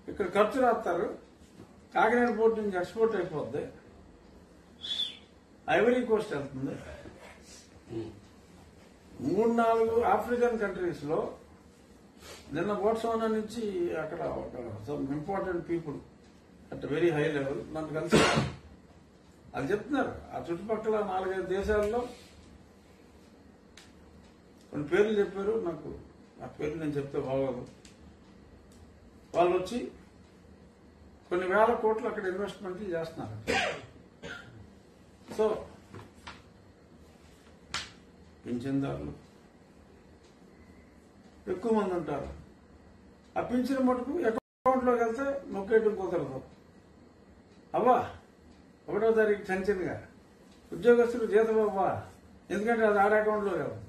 ఇక్కడ ఖర్చు రాస్తారు, కాకినాడ పోర్టు నుంచి ఎక్స్పోర్ట్ అయిపోద్ది, ఐవరీ కోస్ట్ వెళ్తుంది. 3-4 ఆఫ్రికన్ కంట్రీస్ లో నిన్న బోట్స్వానా నుంచి అక్కడ some important people at very high level నన్ను కలిసి అది చెప్తున్నారు. ఆ చుట్టుపక్కల 4-5 దేశాల్లో కొన్ని పేర్లు చెప్పారు. నాకు ఆ పేర్లు నేను చెప్తే బాగోదు. వాళ్ళు వచ్చి కొన్ని వేల కోట్లు అక్కడ ఇన్వెస్ట్మెంట్లు చేస్తున్నారు. సో పింఛన్దారులు ఎక్కువ మంది ఉంటారు. ఆ పింఛన్ మటుకు అకౌంట్లోకి వెళ్తే నొక్కేయడం కుదరదు. అవ్వా 1వ తారీఖు టెన్షన్గా ఉద్యోగస్తులు జీతం అవ్వా, ఎందుకంటే అది ఆడ అకౌంట్లోకి వెళ్తుంది.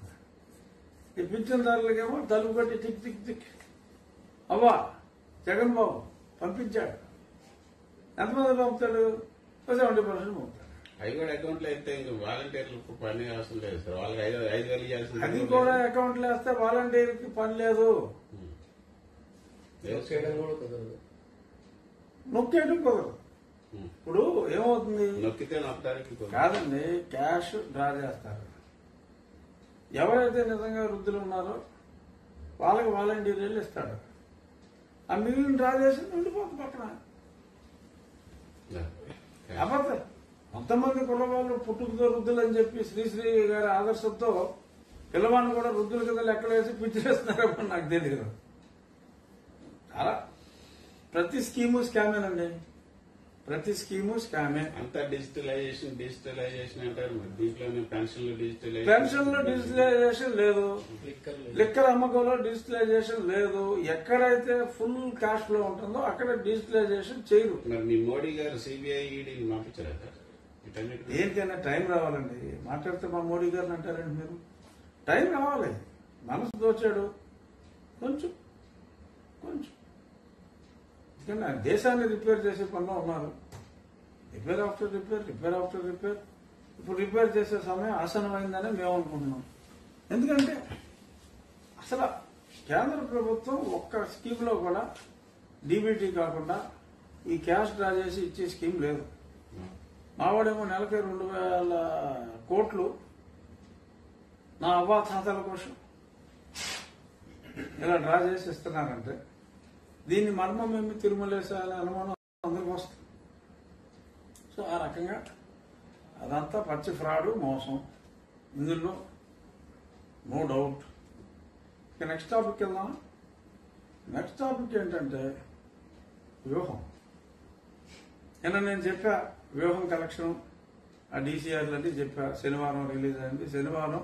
ఈ పింఛన్దారులకేమో తలుపు కట్టి టిక్ టిక్ టిక్ అవ్వా జగన్ బాబు పంపించాడు. ఎంతమంది పంపుతాడు? 70% పంపుతాడు. అవి కూడా అకౌంట్ లో అయితే ఇంకా వాలంటీర్లకు పని అవసరం లేదు సార్. వాళ్ళకి 5,000 ఇవ్వాల్సింది. అది కూడా అకౌంట్లో వేస్తే వాలంటీర్కి పని లేదు, నొక్కేయడం కుదరదు. ఇప్పుడు ఏమవుతుంది? నొక్కితే నొక్కడానికి కాదండి, క్యాష్ డ్రా చేస్తారు. ఎవరైతే నిజంగా వృద్ధులు ఉన్నారో వాళ్ళకి వాలంటీర్లు ఇస్తాడు. ఆ మిగిలిన డ్రా చేసి ఉండిపోతుంది పక్కన. కాకపోతే కొంతమంది కులవాళ్ళు పుట్టుకతో వృద్ధులు అని చెప్పి శ్రీశ్రీ గారి ఆదర్శంతో పిల్లవాడిని కూడా వృద్ధుల కింద లెక్కలేసి పిచ్చివేస్తున్నారో నాకు తెలియదు. అలా ప్రతి స్కీము స్కామేనండి, ప్రతి స్కీము స్కామే. అంతా డిజిటలైజేషన్ అంటారు. దీంట్లోనే పెన్షన్లు డిజిటలైజేషన్ లేదు, లిక్కర్ అమ్మకంలో డిజిటలైజేషన్ లేదు. ఎక్కడైతే ఫుల్ క్యాష్ ఫ్లో ఉంటుందో అక్కడ డిజిటలైజేషన్ చేయరు. మరి మీ మోడీ గారు సిబిఐ ఈడీని పంపించారా సార్? ఏంటైనా టైం రావాలండి. మాట్లాడితే మా మోడీ గారిని అంటారండి మీరు. టైం రావాలి. మనసు దోచాడు కొంచెం కొంచెం. ఎందుకంటే దేశాన్ని రిపేర్ చేసే పనిలో ఉన్నారు. Repair after repair. ఇప్పుడు రిపేర్ చేసే సమయం ఆసనమైందని మేము అనుకుంటున్నాం. ఎందుకంటే అసలు కేంద్ర ప్రభుత్వం ఒక్క స్కీమ్లో కూడా డీబీటీ కాకుండా ఈ క్యాష్ డ్రా చేసి ఇచ్చే స్కీమ్ లేదు. మావాడేమో నెలకి 2,000 కోట్లు నా అవ్వా తాతల కోసం ఇలా డ్రా చేసి ఇస్తున్నారంటే దీన్ని మర్మం ఏమి తిరుమలేసాలనే అనుమానం అందరికి వస్తుంది. సో ఆ రకంగా అదంతా పచ్చి ఫ్రాడు, మోసం. ఇందులో నో డౌట్. ఇక నెక్స్ట్ టాపిక్ వెళ్దాం. నెక్స్ట్ టాపిక్ ఏంటంటే వ్యూహం. నిన్న నేను చెప్పా వ్యూహం కలెక్షన్, ఆ డీసీఆర్లన్నీ చెప్పా. శనివారం రిలీజ్ అయింది. శనివారం